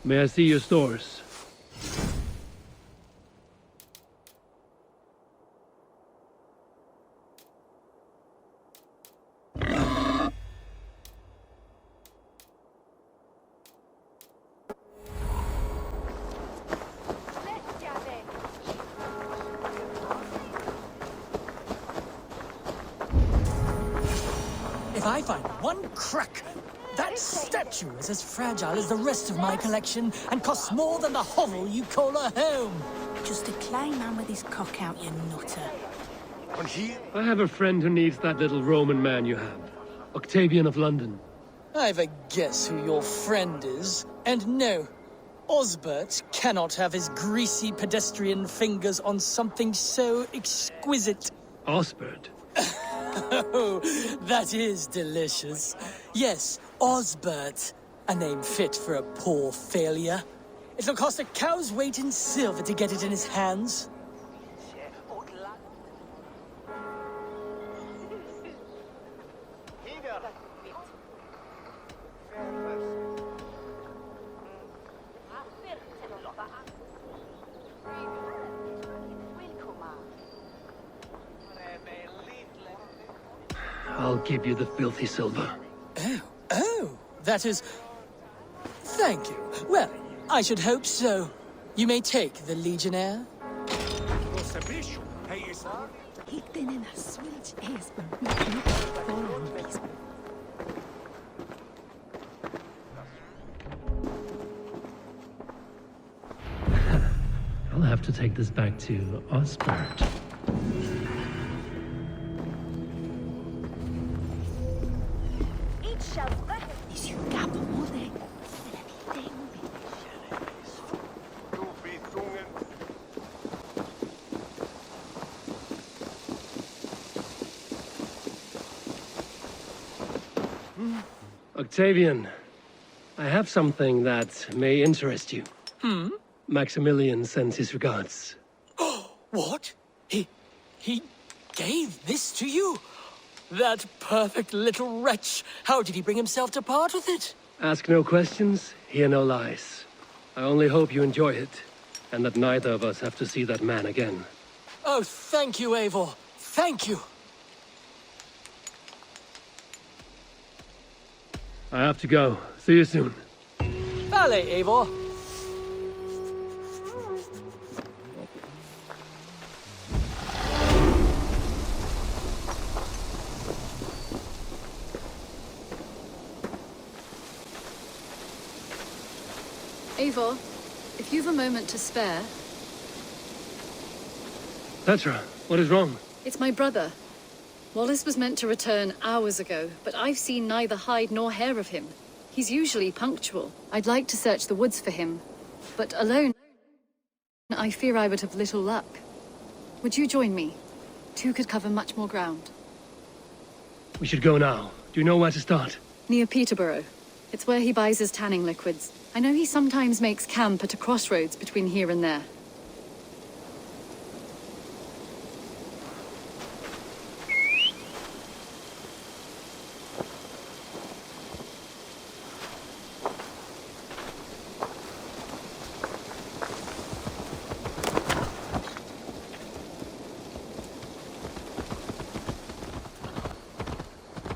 May I see your stores? If I find one crack, that statue is as fragile as the rest of my collection and costs more than the hovel you call a home. Just a clay man with his cock out, you nutter. I have a friend who needs that little Roman man you have. Octavian of London. I've a guess who your friend is. And no, Osbert cannot have his greasy pedestrian fingers on something so exquisite. Osbert? Oh, that is delicious. Yes, Osbert. A name fit for a poor failure. It'll cost a cow's weight in silver to get it in his hands. I'll give you the filthy silver. Oh, that is... Thank you. Well, I should hope so. You may take the Legionnaire. I'll have to take this back to Osbert. Octavian, I have something that may interest you. Maximilian sends his regards. What? He gave this to you? That perfect little wretch. How did he bring himself to part with it? Ask no questions, hear no lies. I only hope you enjoy it, and that neither of us have to see that man again. Oh, thank you, Eivor. Thank you. I have to go. See you soon. Vale, Eivor. Eivor, if you've a moment to spare... Petra, what is wrong? It's my brother. Wallace was meant to return hours ago, but I've seen neither hide nor hair of him. He's usually punctual. I'd like to search the woods for him, but alone, I fear I would have little luck. Would you join me? Two could cover much more ground. We should go now. Do you know where to start? Near Peterborough. It's where he buys his tanning liquids. I know he sometimes makes camp at a crossroads between here and there.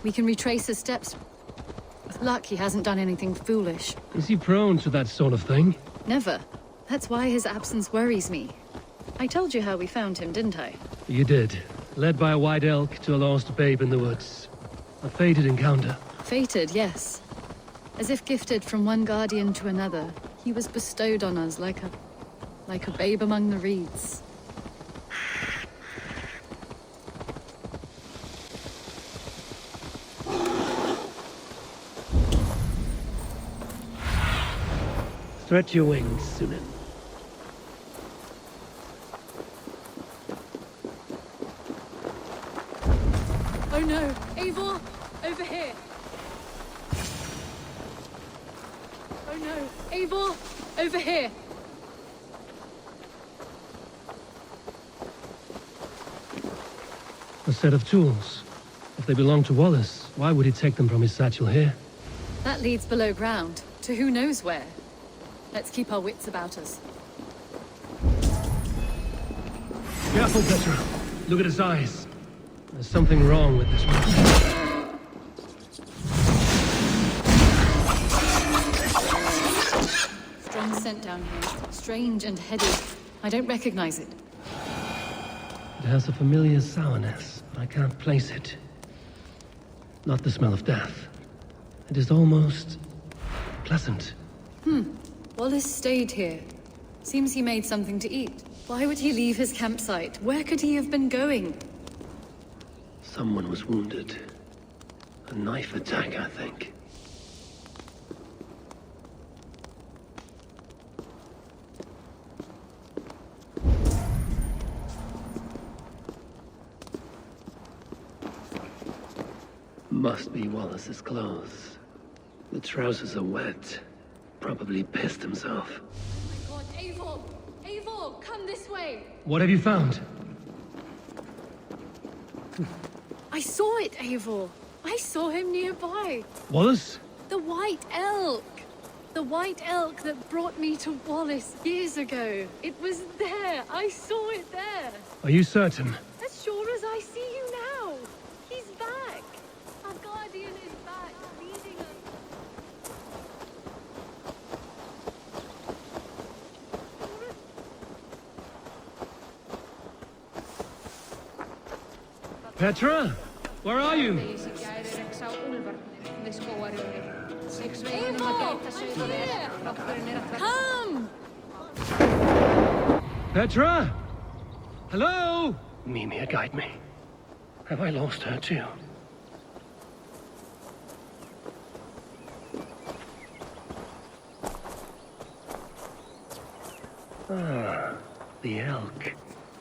We can retrace his steps. With luck, he hasn't done anything foolish. Is he prone to that sort of thing? Never. That's why his absence worries me. I told you how we found him, didn't I? You did. Led by a white elk to a lost babe in the woods. A fated encounter. Fated, yes. As if gifted from one guardian to another, he was bestowed on us like a babe among the reeds. Stretch your wings, Sunan. Oh no! Eivor! Over here! Oh no! Eivor! Over here! A set of tools. If they belong to Wallace, why would he take them from his satchel here? That leads below ground, to who knows where. Let's keep our wits about us. Careful, Petra. Look at his eyes. There's something wrong with this one. Strong scent down here. Strange and heady. I don't recognize it. It has a familiar sourness, but I can't place it. Not the smell of death. It is almost pleasant. Wallace stayed here. Seems he made something to eat. Why would he leave his campsite? Where could he have been going? Someone was wounded. A knife attack, I think. Must be Wallace's clothes. The trousers are wet. Probably pissed himself. Oh my god, Eivor! Eivor, come this way! What have you found? I saw it, Eivor! I saw him nearby! Wallace? The white elk! The white elk that brought me to Wallace years ago. It was there! I saw it there! Are you certain? As sure as I see you now! He's back! Our guardian is back, leading us. Petra? Where are you? Come! Petra? Hello? Mimir, guide me. Have I lost her too? Ah, the elk.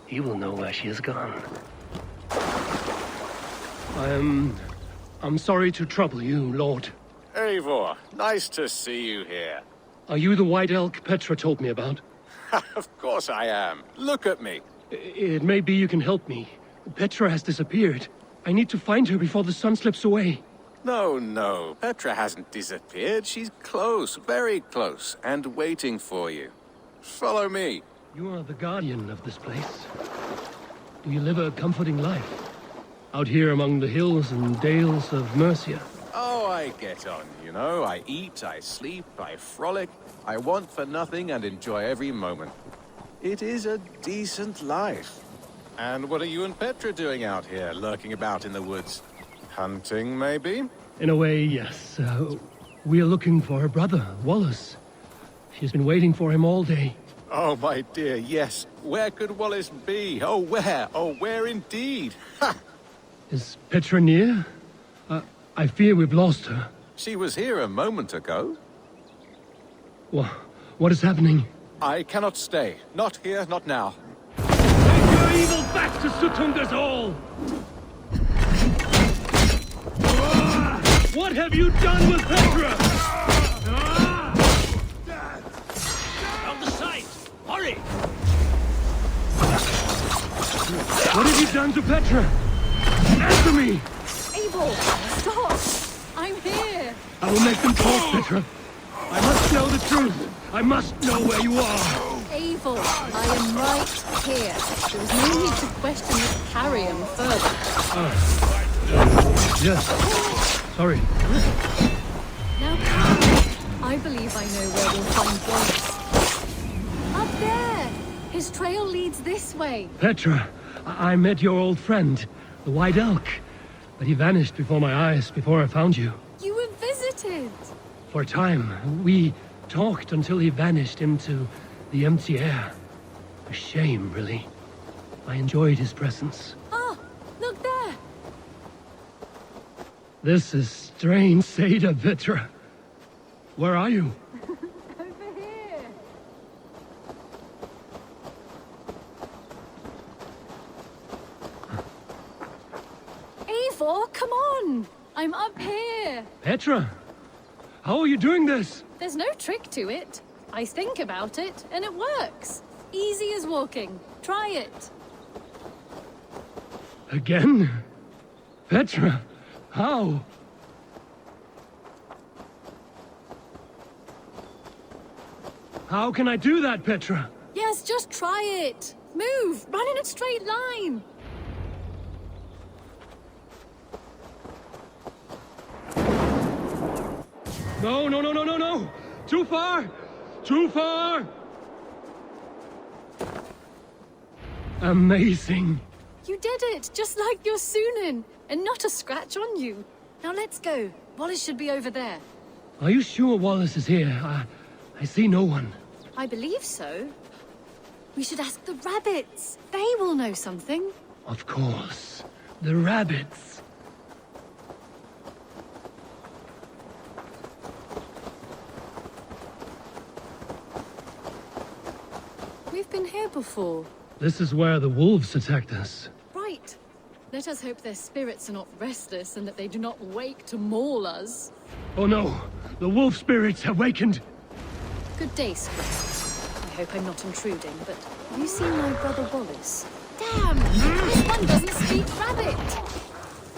He will know where she has gone. I'm sorry to trouble you, Lord. Eivor, nice to see you here. Are you the white elk Petra told me about? Of course I am. Look at me. It may be you can help me. Petra has disappeared. I need to find her before the sun slips away. No. Petra hasn't disappeared. She's close, very close, and waiting for you. Follow me. You are the guardian of this place. Do you live a comforting life? Out here among the hills and dales of Mercia? Oh, I get on, you know. I eat, I sleep, I frolic. I want for nothing and enjoy every moment. It is a decent life. And what are you and Petra doing out here, lurking about in the woods? Hunting, maybe? In a way, yes. We are looking for her brother, Wallace. She's been waiting for him all day. Oh, my dear, yes. Where could Wallace be? Oh, where? Oh, where indeed? Ha! Is Petra near? I fear we've lost her. She was here a moment ago. What is happening? I cannot stay. Not here, not now. Take your evil back to Sutunga's Hall! What have you done with Petra? Out the sight! Hurry! What have you done to Petra? Answer me! Eivor, stop! I'm here! I will make them talk, Petra. I must know the truth. I must know where you are. Eivor, I am right here. There is no need to question this carrion further. Yes. Sorry. Now come. I believe I know where we'll find Wallace. Up there! His trail leads this way. Petra, I met your old friend, the White Elk. But he vanished before my eyes, before I found you. You were visited. For a time, we talked until he vanished into the empty air. A shame, really. I enjoyed his presence. Ah, look there. This is strange, Seda, Petra. Where are you? Over here. Eivor, come on. I'm up here. Petra, how are you doing this? There's no trick to it. I think about it, and it works. Easy as walking. Try it. Again? Petra, how? How can I do that, Petra? Yes, just try it. Move! Run in a straight line! No, no, no, no, no, no! Too far! Too far! Amazing! You did it, just like your Sunan, and not a scratch on you. Now let's go. Wallace should be over there. Are you sure Wallace is here? I see no one. I believe so. We should ask the rabbits. They will know something. Of course. The rabbits. We've been here before. This is where the wolves attacked us. Right. Let us hope their spirits are not restless and that they do not wake to maul us. Oh no! The wolf spirits have wakened! Good day, Squid. I hope I'm not intruding, but have you seen my brother Wallace? Damn! This one doesn't speak rabbit!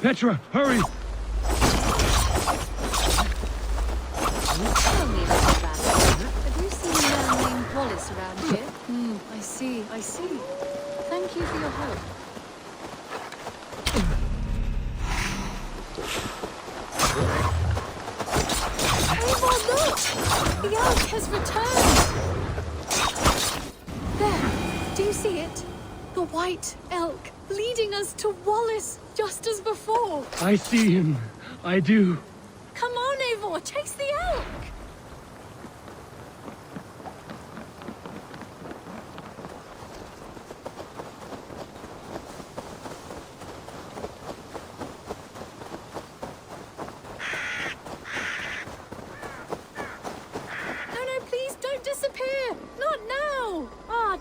Petra, hurry! Tell me, little rabbit. Have you seen a man named Wallace around here? I see, I see. Thank you for your help. Oh, look! The elk has returned! There, do you see it? The white elk leading us to Wallace, just as before. I see him. I do. Come on, Eivor, chase the elk!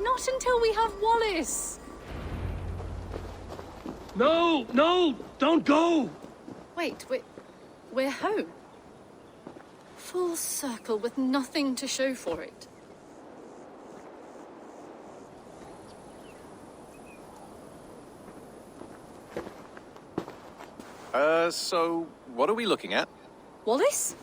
Not until we have Wallace! No, no, don't go! Wait, we're home. Full circle with nothing to show for it. So what are we looking at? Wallace?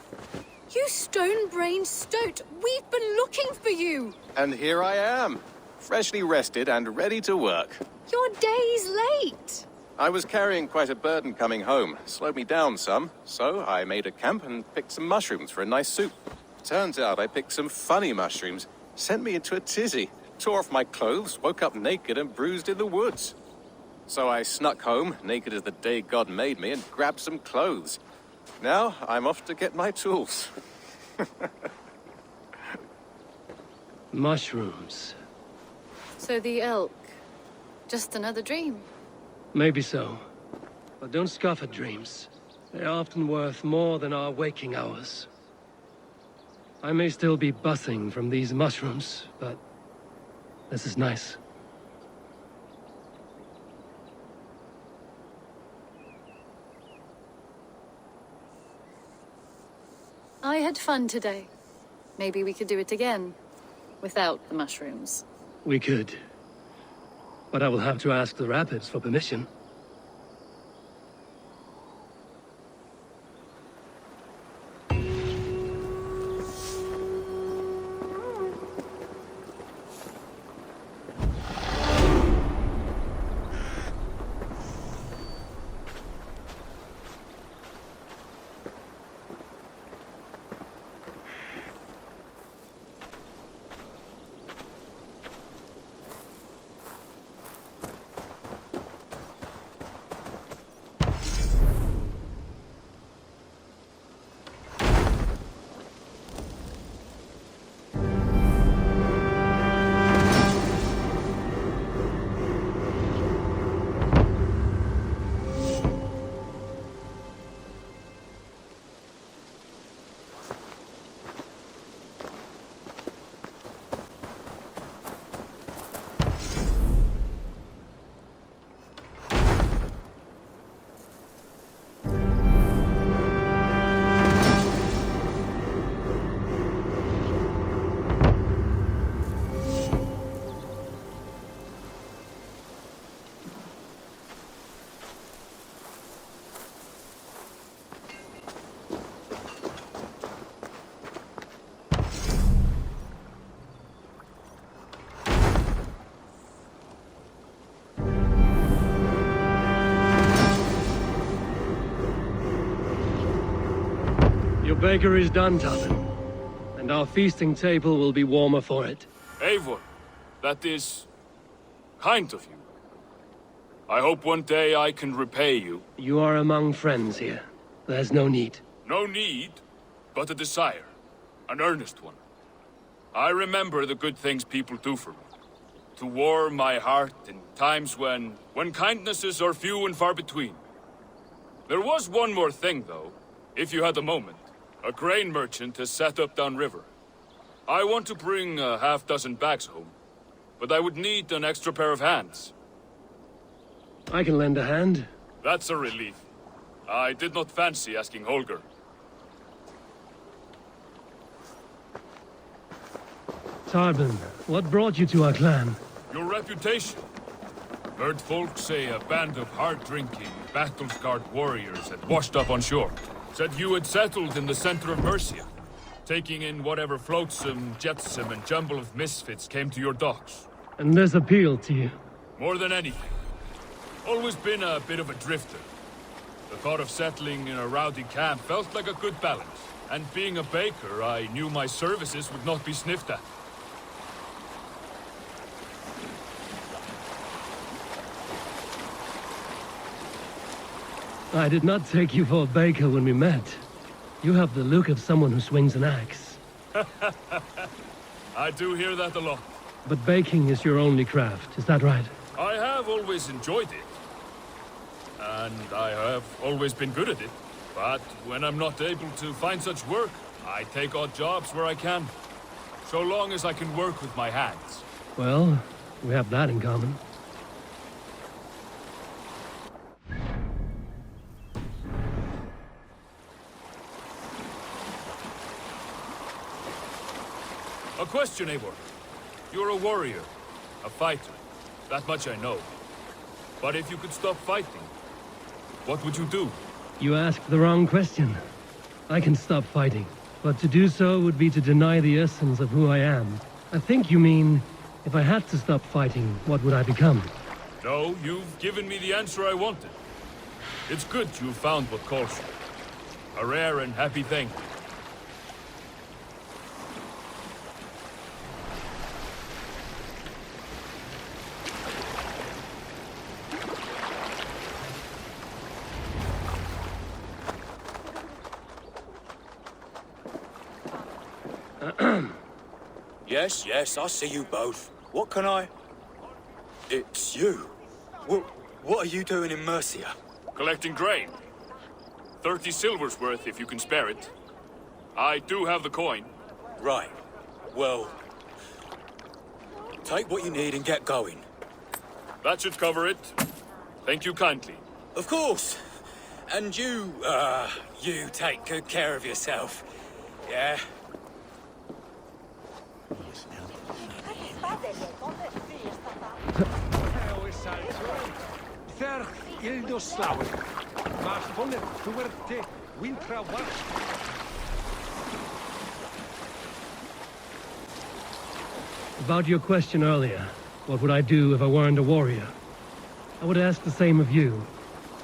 You stone-brained stoat! We've been looking for you! And here I am, freshly rested and ready to work. You're days late! I was carrying quite a burden coming home. Slowed me down some, so I made a camp and picked some mushrooms for a nice soup. Turns out I picked some funny mushrooms. Sent me into a tizzy. Tore off my clothes, woke up naked and bruised in the woods. So I snuck home, naked as the day God made me, and grabbed some clothes. Now I'm off to get my tools. Mushrooms. So the elk, just another dream? Maybe so. But don't scoff at dreams. They're often worth more than our waking hours. I may still be buzzing from these mushrooms, but this is nice. I had fun today. Maybe we could do it again, without the mushrooms. We could. But I will have to ask the rabbits for permission. baker is done, Tubman. And our feasting table will be warmer for it. Eivor, that is kind of you. I hope one day I can repay you. You are among friends here. There's no need. No need, but a desire. An earnest one. I remember the good things people do for me. To warm my heart in times when kindnesses are few and far between. There was one more thing, though, if you had a moment. A grain merchant has set up downriver. I want to bring a half-dozen bags home, but I would need an extra pair of hands. I can lend a hand. That's a relief. I did not fancy asking Holger. Tarbin, what brought you to our clan? Your reputation. Heard folk say a band of hard-drinking, battle-scarred warriors had washed up on shore. Said you had settled in the center of Mercia, taking in whatever flotsam, jetsam, and jumble of misfits came to your docks. And this appealed to you? More than anything. Always been a bit of a drifter. The thought of settling in a rowdy camp felt like a good balance. And being a baker, I knew my services would not be sniffed at. I did not take you for a baker when we met. You have the look of someone who swings an axe. I do hear that a lot. But baking is your only craft, is that right? I have always enjoyed it. And I have always been good at it. But when I'm not able to find such work, I take odd jobs where I can. So long as I can work with my hands. Well, we have that in common. A question, Eivor. You're a warrior, a fighter. That much I know. But if you could stop fighting, what would you do? You asked the wrong question. I can stop fighting, but to do so would be to deny the essence of who I am. I think you mean, if I had to stop fighting, what would I become? No, you've given me the answer I wanted. It's good you found what calls you. A rare and happy thing. Yes, I see you both. What can I... It's you. What are you doing in Mercia? Collecting grain. 30 silver's worth if you can spare it. I do have the coin. Right. Well... Take what you need and get going. That should cover it. Thank you kindly. Of course. And you take good care of yourself. Yeah? About your question earlier, what would I do if I weren't a warrior? I would ask the same of you.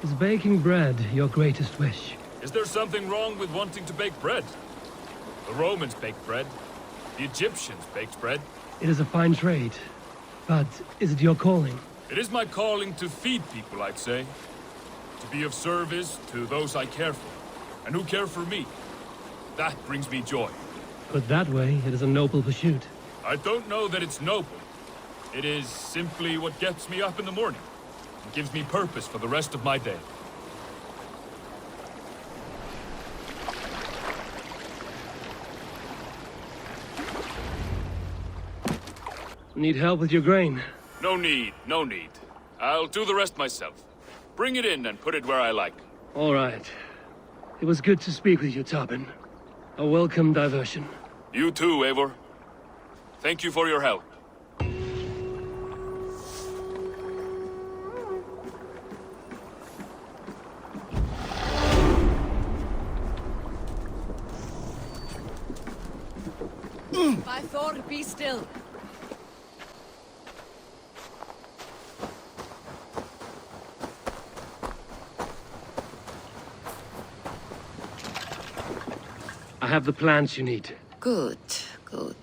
Is baking bread your greatest wish? Is there something wrong with wanting to bake bread? The Romans baked bread. The Egyptians baked bread. It is a fine trade, but is it your calling? It is my calling to feed people, I'd say. To be of service to those I care for, and who care for me. That brings me joy. Put that way, it is a noble pursuit. I don't know that it's noble. It is simply what gets me up in the morning. It gives me purpose for the rest of my day. Need help with your grain? No need, no need. I'll do the rest myself. Bring it in and put it where I like. All right. It was good to speak with you, Tobin. A welcome diversion. You too, Eivor. Thank you for your help. By Thor, be still. I have the plants you need. Good, good.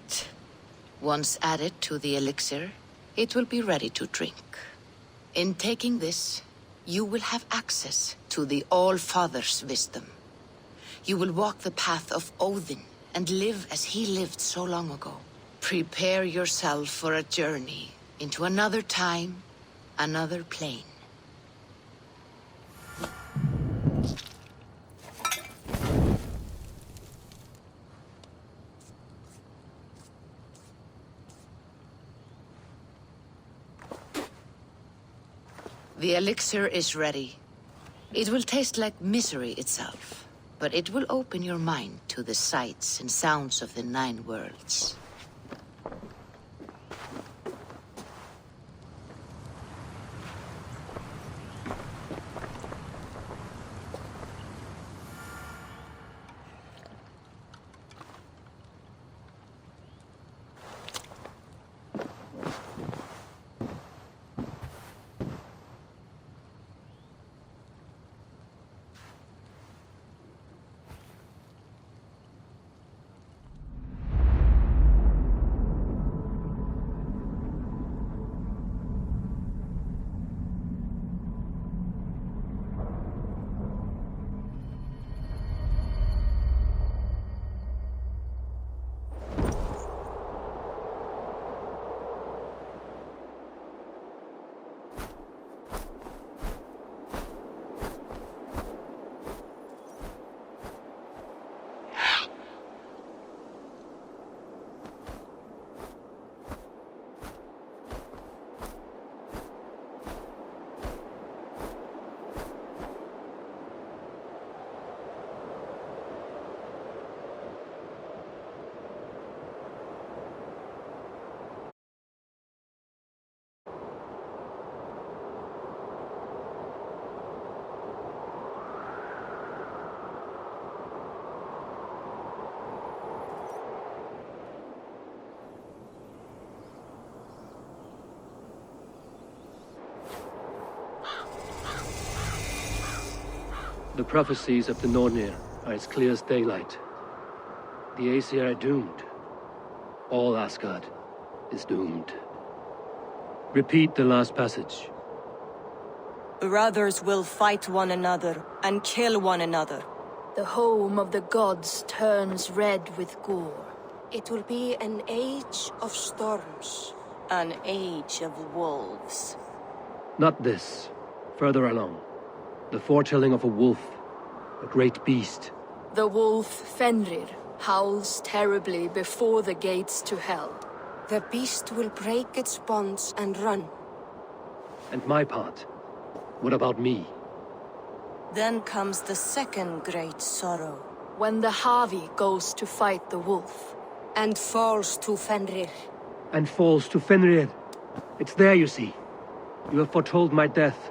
Once added to the elixir, it will be ready to drink. In taking this, you will have access to the All-Father's wisdom. You will walk the path of Odin and live as he lived so long ago. Prepare yourself for a journey into another time, another plane. The elixir is ready. It will taste like misery itself, but it will open your mind to the sights and sounds of the 9 worlds. The prophecies of the Nornir are as clear as daylight. The Aesir are doomed. All Asgard is doomed. Repeat the last passage. Brothers will fight one another and kill one another. The home of the gods turns red with gore. It will be an age of storms. An age of wolves. Not this. Further along. The foretelling of a wolf. A great beast. The wolf Fenrir howls terribly before the gates to hell. The beast will break its bonds and run. And my part? What about me? Then comes the second great sorrow. When the Havi goes to fight the wolf. And falls to Fenrir. And falls to Fenrir. It's there, you see. You have foretold my death.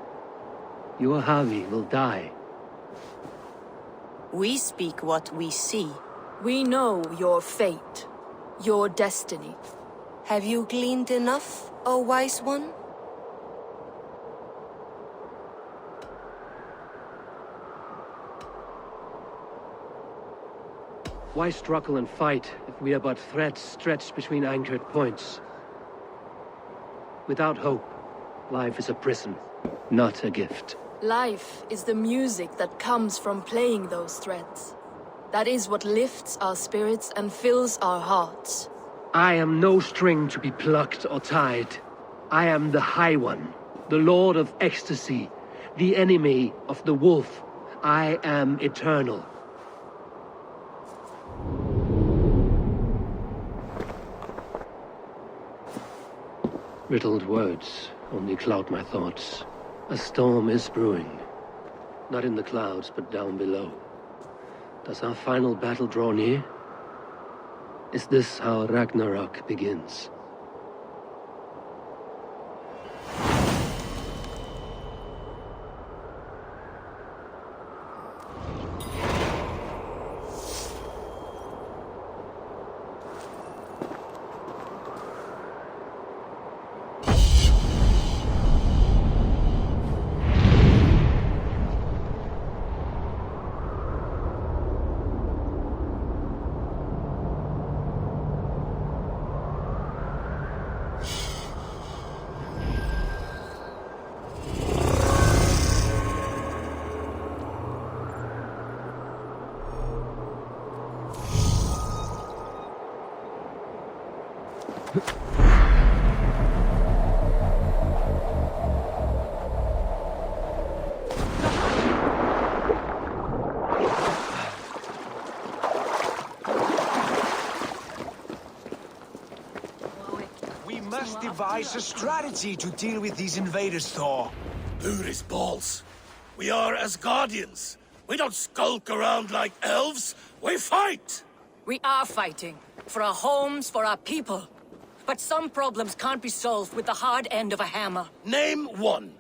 Your Havi will die. We speak what we see. We know your fate. Your destiny. Have you gleaned enough, O wise one? Why struggle and fight if we are but threads stretched between anchored points? Without hope, life is a prison, not a gift. Life is the music that comes from playing those threads. That is what lifts our spirits and fills our hearts. I am no string to be plucked or tied. I am the High One, the Lord of Ecstasy, the enemy of the wolf. I am eternal. Riddled words only cloud my thoughts. A storm is brewing. Not in the clouds, but down below. Does our final battle draw near? Is this how Ragnarok begins? devise a strategy to deal with these invaders, Thor. Booty's balls. We are as guardians. We don't skulk around like elves. We fight! We are fighting. For our homes, for our people. But some problems can't be solved with the hard end of a hammer. Name one.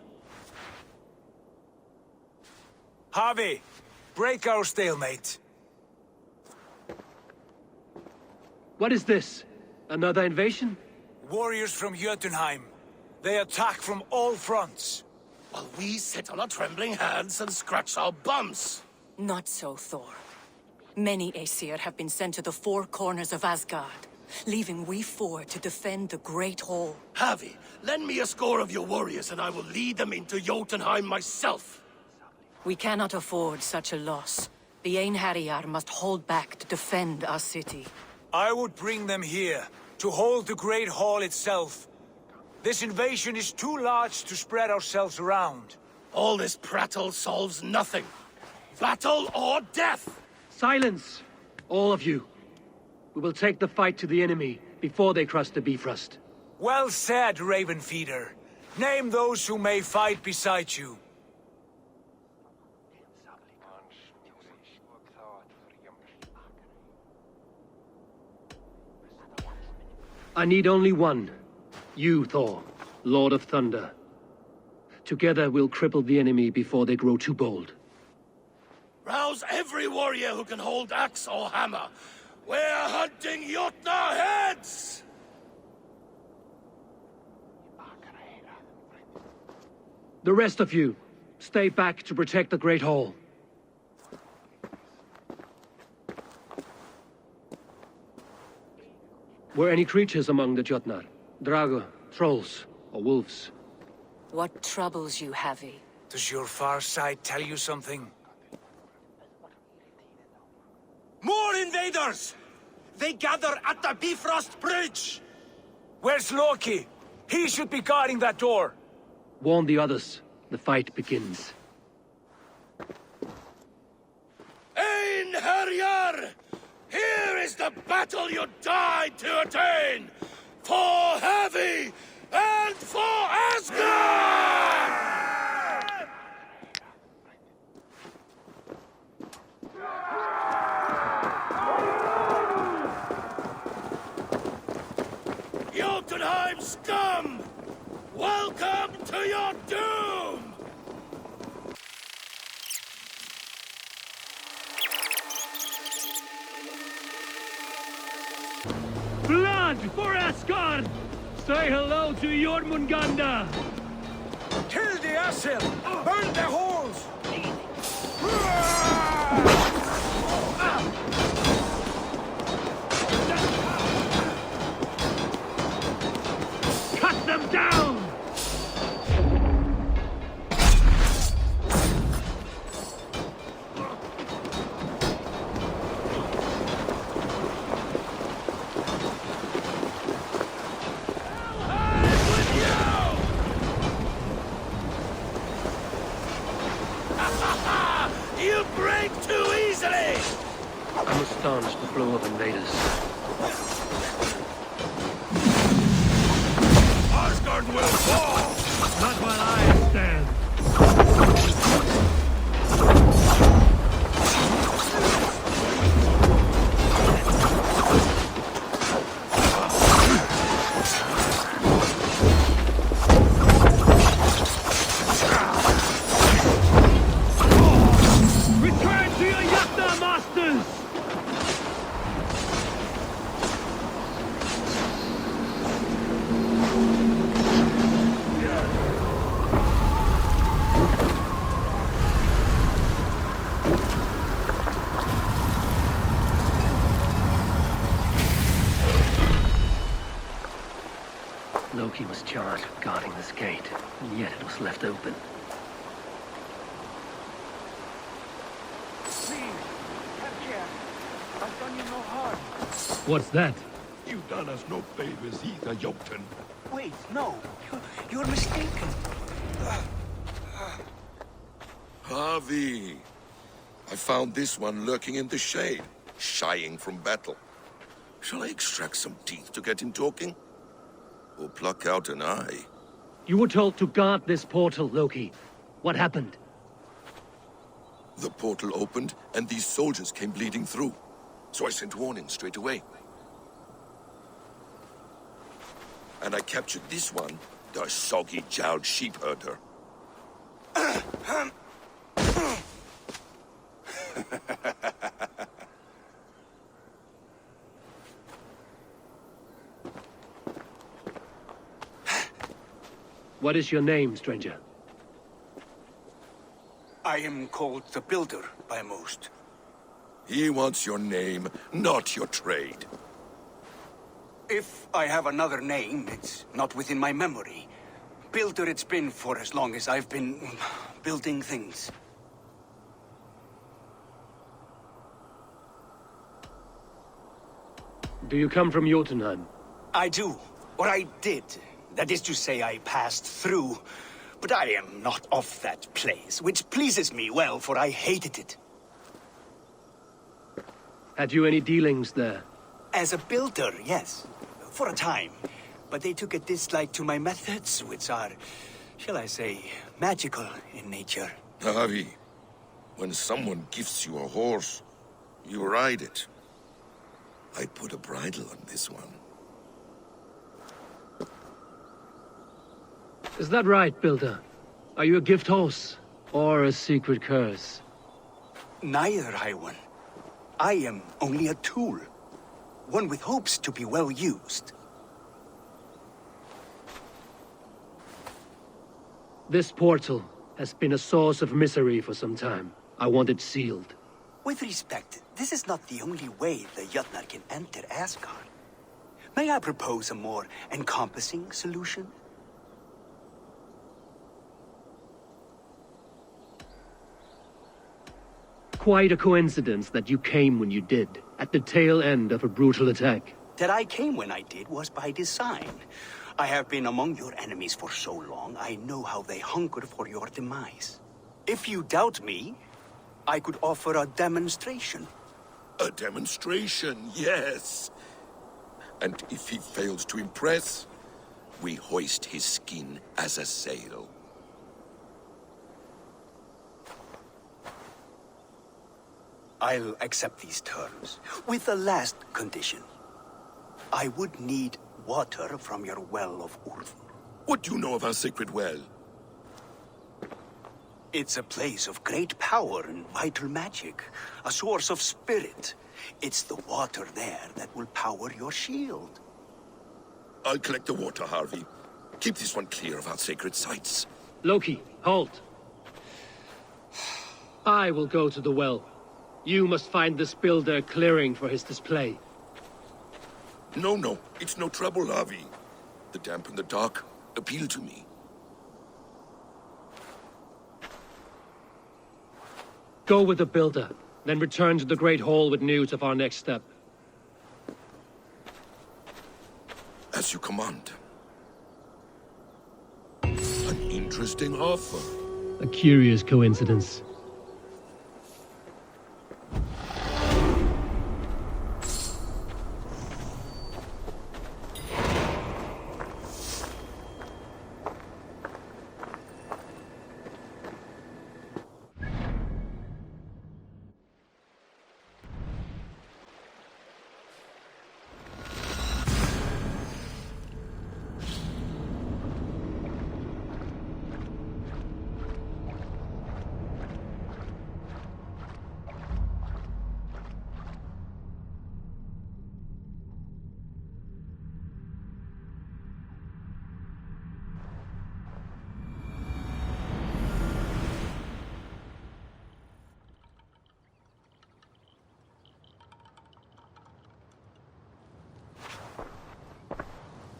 Harvey, break our stalemate. What is this? Another invasion? Warriors from Jotunheim. They attack from all fronts. While we sit on our trembling hands and scratch our bums. Not so, Thor. Many Aesir have been sent to the four corners of Asgard, leaving we four to defend the Great Hall. Havi, lend me a score of your warriors and I will lead them into Jotunheim myself. We cannot afford such a loss. The Einherjar must hold back to defend our city. I would bring them here, to hold the Great Hall itself. This invasion is too large to spread ourselves around. All this prattle solves nothing. Battle or death! Silence! All of you. We will take the fight to the enemy before they cross the Bifrost. Well said, Ravenfeeder. Name those who may fight beside you. I need only one. You, Thor, Lord of Thunder. Together we'll cripple the enemy before they grow too bold. Rouse every warrior who can hold axe or hammer. We're hunting Jotnar heads! The rest of you, stay back to protect the Great Hall. Were any creatures among the Jotnar? Drago, trolls, or wolves? What troubles you, Havi? Does your far side tell you something? More invaders! They gather at the Bifrost Bridge! Where's Loki? He should be guarding that door. Warn the others. The fight begins. Einherjar! Here is the battle you died to attain! For Havi and for Asgard! Jotunheim scum! Welcome to your doom! Blood for Asgard! Say hello to Jormungandr! Kill the Aesir! Burn the halls! Cut them down! You break too easily! I must staunch the flow of invaders. Asgard will fall! Not while I stand. Return to your Jotnar masters! Loki was charged with guarding this gate, and yet it was left open. Please, have care. I've done you no harm. What's that? You done us no favors either, Jotun. Wait, no. You're mistaken. Harvey. I found this one lurking in the shade, shying from battle. Shall I extract some teeth to get him talking? or pluck out an eye. You were told to guard this portal, Loki. What happened? The portal opened, and these soldiers came bleeding through. So I sent warning straight away. And I captured this one, the soggy-jowled sheep herder. What is your name, stranger? I am called the Builder by most. He wants your name, not your trade. If I have another name, it's not within my memory. Builder it's been for as long as I've been building things. Do you come from Jotunheim? I do. Or I did. That is to say, I passed through. But I am not of that place, which pleases me well, for I hated it. Had you any dealings there? As a builder, yes. For a time. But they took a dislike to my methods, which are, shall I say, magical in nature. Harvey, when someone gifts you a horse, you ride it. I put a bridle on this one. Is that right, Builder? Are you a gift horse? Or a secret curse? Neither, High One. I am only a tool. One with hopes to be well used. This portal has been a source of misery for some time. I want it sealed. With respect, this is not the only way the Jötnar can enter Asgard. May I propose a more encompassing solution? Quite a coincidence that you came when you did, at the tail end of a brutal attack. That I came when I did was by design. I have been among your enemies for so long, I know how they hunger for your demise. If you doubt me, I could offer a demonstration. A demonstration, yes. And if he fails to impress, we hoist his skin as a sail. I'll accept these terms, with the last condition. I would need water from your well of Urth. What do you know of our sacred well? It's a place of great power and vital magic, a source of spirit. It's the water there that will power your shield. I'll collect the water, Harvey. Keep this one clear of our sacred sites. Loki, halt. I will go to the well. You must find this builder clearing for his display. No, it's no trouble, Harvey. The damp and the dark appeal to me. Go with the builder, then return to the Great Hall with news of our next step. As you command. An interesting offer. A curious coincidence.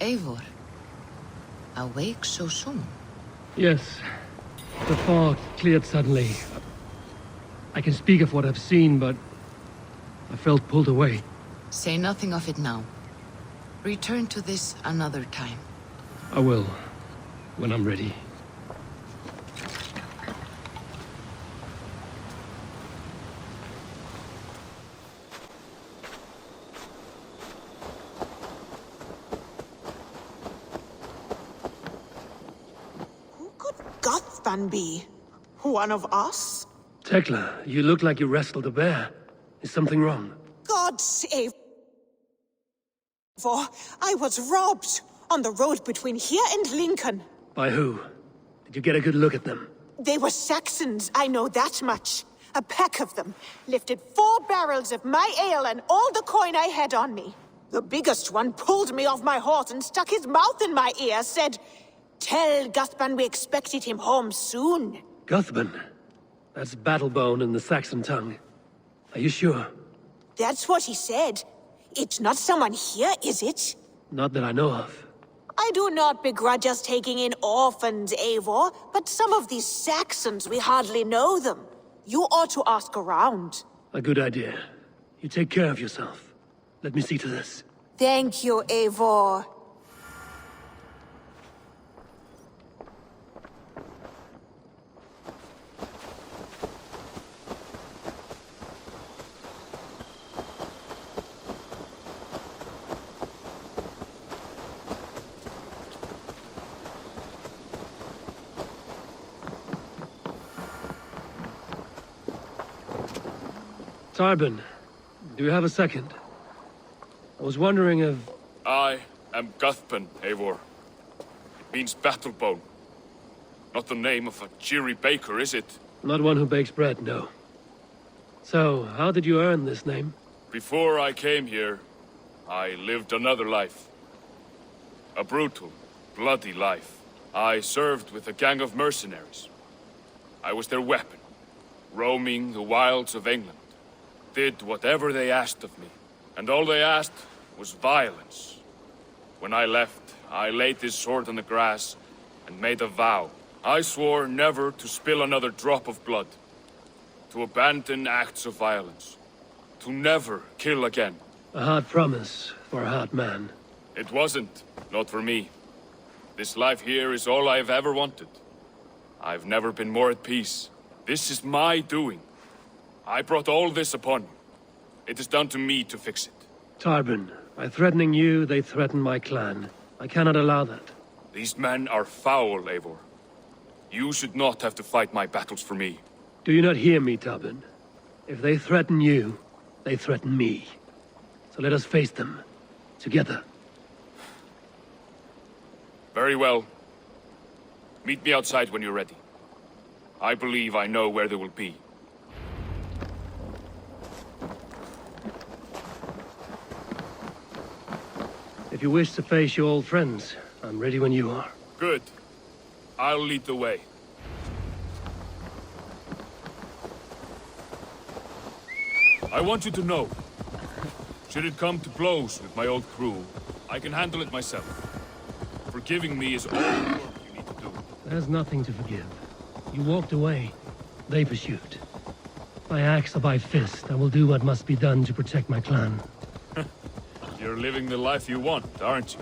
Eivor, awake so soon? Yes. The fog cleared suddenly. I can speak of what I've seen, but I felt pulled away. Say nothing of it now. Return to this another time. I will, when I'm ready. Guthban be? One of us? Tekla, you look like you wrestled a bear. Is something wrong? God save... For I was robbed on the road between here and Lincoln. By who? Did you get a good look at them? They were Saxons, I know that much. A pack of them lifted 4 barrels of my ale and all the coin I had on me. The biggest one pulled me off my horse and stuck his mouth in my ear, said, "Tell Guthban we expected him home soon." Guthban? That's Battlebone in the Saxon tongue. Are you sure? That's what he said. It's not someone here, is it? Not that I know of. I do not begrudge us taking in orphans, Eivor, but some of these Saxons, we hardly know them. You ought to ask around. A good idea. You take care of yourself. Let me see to this. Thank you, Eivor. Tarbin, do you have a second? I was wondering if... I am Guthban, Eivor. It means Battlebone. Not the name of a cheery baker, is it? Not one who bakes bread, no. So, how did you earn this name? Before I came here, I lived another life. A brutal, bloody life. I served with a gang of mercenaries. I was their weapon, roaming the wilds of England. Did whatever they asked of me. And all they asked was violence. When I left, I laid this sword on the grass and made a vow. I swore never to spill another drop of blood. To abandon acts of violence. To never kill again. A hard promise for a hard man. It wasn't. Not for me. This life here is all I've ever wanted. I've never been more at peace. This is my doing. I brought all this upon you. It is down to me to fix it. Tarbin, by threatening you, they threaten my clan. I cannot allow that. These men are foul, Eivor. You should not have to fight my battles for me. Do you not hear me, Tarbin? If they threaten you, they threaten me. So let us face them. Together. Very well. Meet me outside when you're ready. I believe I know where they will be. If you wish to face your old friends, I'm ready when you are. Good. I'll lead the way. I want you to know, should it come to blows with my old crew, I can handle it myself. Forgiving me is all the work you need to do. There's nothing to forgive. You walked away. They pursued. By axe or by fist, I will do what must be done to protect my clan. You're living the life you want, aren't you?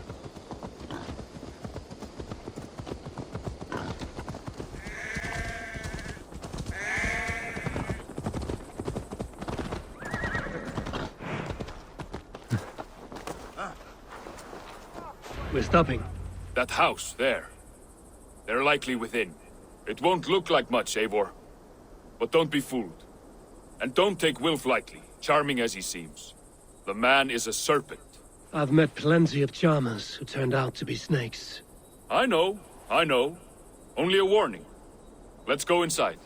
We're stopping. That house, there. They're likely within. It won't look like much, Eivor. But don't be fooled. And don't take Wilf lightly, charming as he seems. The man is a serpent. I've met plenty of charmers who turned out to be snakes. I know. Only a warning. Let's go inside.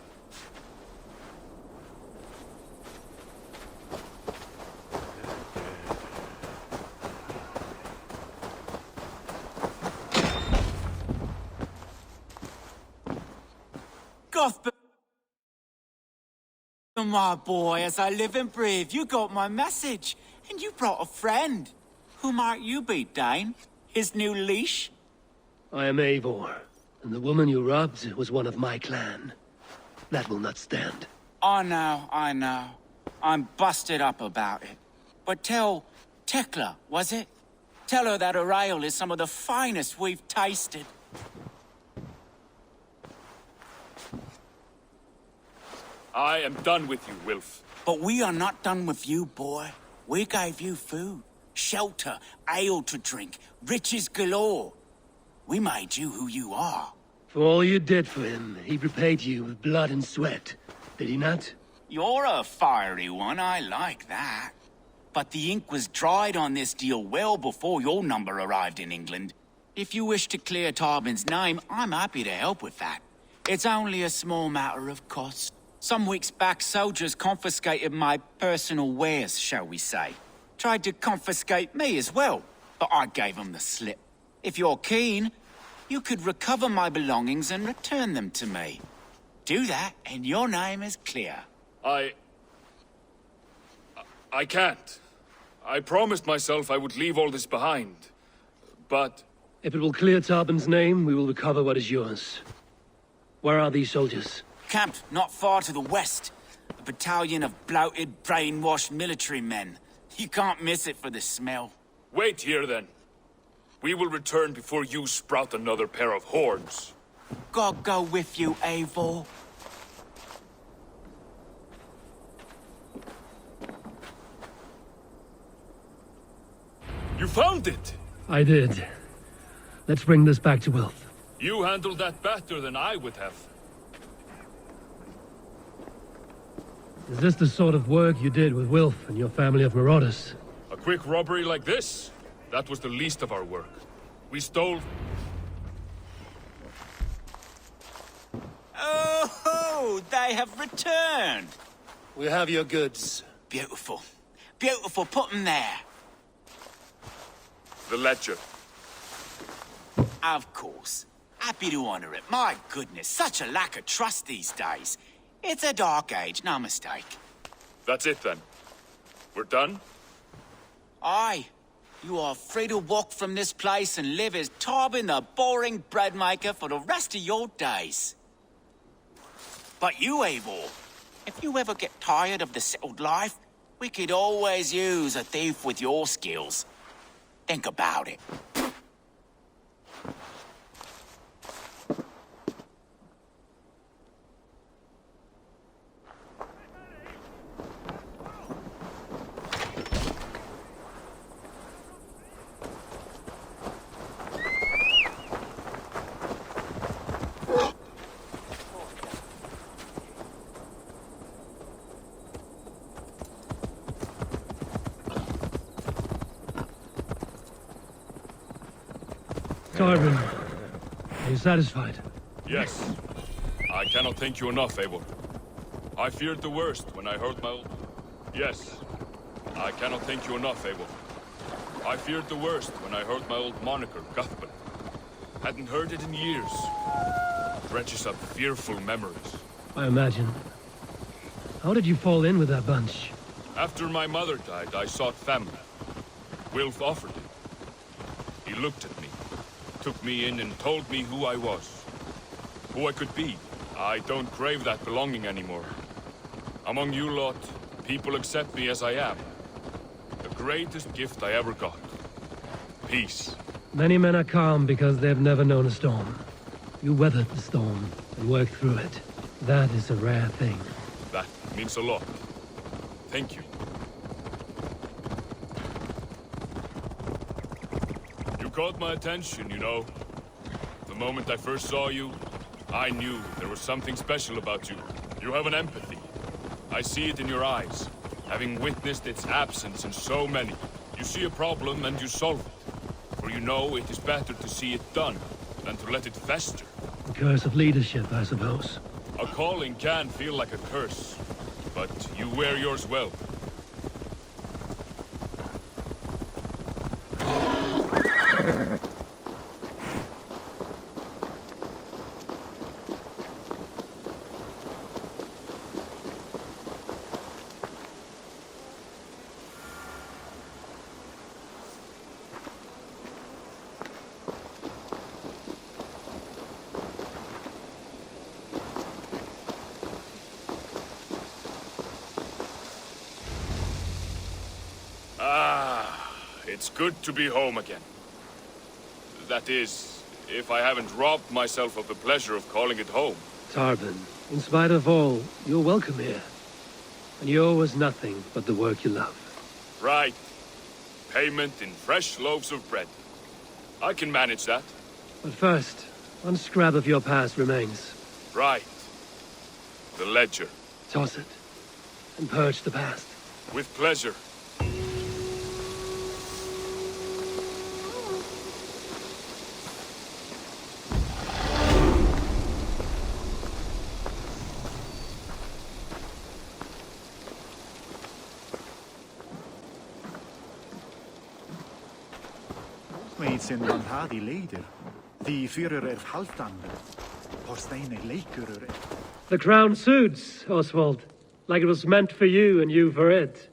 Guthban, my boy, as I live and breathe, you got my message. And you brought a friend. Who might you be, Dane? His new leash? I am Eivor, and the woman you robbed was one of my clan. That will not stand. I know. I'm busted up about it. But tell Tekla, was it? Tell her that her ale is some of the finest we've tasted. I am done with you, Wilf. But we are not done with you, boy. We gave you food, shelter, ale to drink, riches galore. We made you who you are. For all you did for him, he repaid you with blood and sweat, did he not? You're a fiery one, I like that. But the ink was dried on this deal well before your number arrived in England. If you wish to clear Tarbin's name, I'm happy to help with that. It's only a small matter of cost. Some weeks back, soldiers confiscated my personal wares, shall we say. Tried to confiscate me as well, but I gave them the slip. If you're keen, you could recover my belongings and return them to me. Do that, and your name is clear. I can't. I promised myself I would leave all this behind. But... If it will clear Tarbin's name, we will recover what is yours. Where are these soldiers? Camped not far to the west. A battalion of bloated, brainwashed military men. You can't miss it for the smell. Wait here, then. We will return before you sprout another pair of horns. God go with you, Eivor. You found it! I did. Let's bring this back to Wilf. You handled that better than I would have. Is this the sort of work you did with Wilf and your family of marauders? A quick robbery like this? That was the least of our work. We stole... Oh, they have returned! We have your goods. Beautiful. Beautiful, put them there. The ledger. Of course. Happy to honor it. My goodness, such a lack of trust these days. It's a dark age, no mistake. That's it, then. We're done? Aye. You are free to walk from this place and live as Tarbin the boring bread maker for the rest of your days. But you, Eivor, if you ever get tired of the settled life, we could always use a thief with your skills. Think about it. Tarbin, are you satisfied? Yes. I cannot thank you enough, Eivor. I feared the worst when I heard my old... Yes. I cannot thank you enough, Eivor. I feared the worst when I heard my old moniker, Guthbert. Hadn't heard it in years. Drenches up fearful memories. I imagine. How did you fall in with that bunch? After my mother died, I sought family. Wilf offered it. He looked at me, took me in and told me who I was. Who I could be. I don't crave that belonging anymore. Among you lot, people accept me as I am. The greatest gift I ever got. Peace. Many men are calm because they've never known a storm. You weathered the storm and worked through it. That is a rare thing. That means a lot. Thank you. You caught my attention, you know. The moment I first saw you, I knew there was something special about you. You have an empathy. I see it in your eyes, having witnessed its absence in so many. You see a problem and you solve it. For you know it is better to see it done than to let it fester. The curse of leadership, I suppose. A calling can feel like a curse, but you wear yours well. It's good to be home again. That is, if I haven't robbed myself of the pleasure of calling it home. Tarbin, in spite of all, you're welcome here. And you owe us nothing but the work you love. Right. Payment in fresh loaves of bread. I can manage that. But first, One scrap of your past remains. Right. The ledger. Toss it, and purge the past. With pleasure. Meidsin Valhalla leader. The Führer haltande. Posteine leikurur. The crown suits, Oswald. Like it was meant for you and you for it.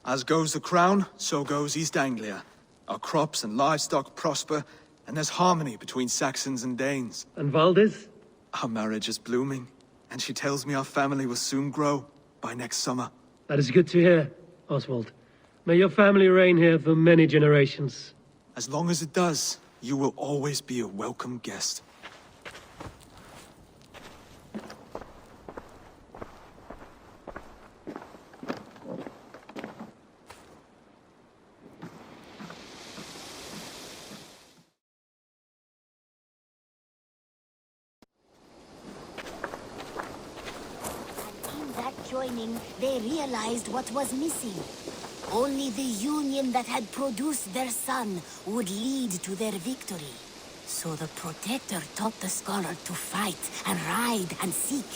As goes the crown, so goes East Anglia. Our crops and livestock prosper, and there's harmony between Saxons and Danes. And Valdis? Our marriage is blooming, and she tells me our family will soon grow, by next summer. That is good to hear, Oswald. May your family reign here for many generations. As long as it does, you will always be a welcome guest. Joining, they realized what was missing. Only the union that had produced their son would lead to their victory. So the Protector taught the scholar to fight and ride and seek,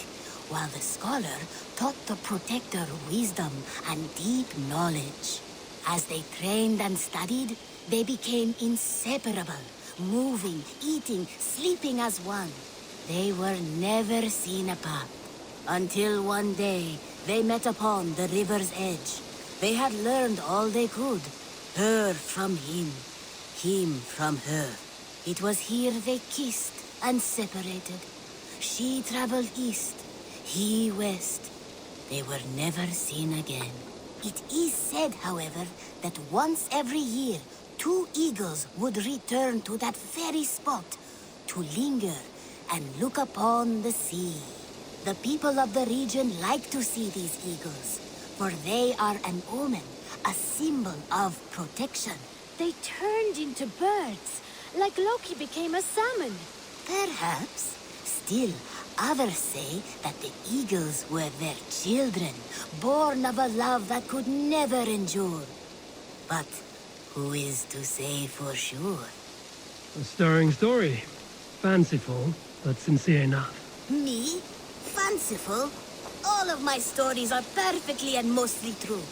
while the scholar taught the Protector wisdom and deep knowledge. As they trained and studied, they became inseparable, moving, eating, sleeping as one. They were never seen apart. Until one day, they met upon the river's edge. They had learned all they could. Her from him from her. It was here they kissed and separated. She traveled east, he west. They were never seen again. It is said, however, that once every year, 2 eagles would return to that very spot to linger and look upon the sea. The people of the region like to see these eagles, for they are an omen, a symbol of protection. They turned into birds, like Loki became a salmon. Perhaps. Still, others say that the eagles were their children, born of a love that could never endure. But who is to say for sure? A stirring story. Fanciful, but sincere enough. Me? Fanciful? All of my stories are perfectly and mostly true.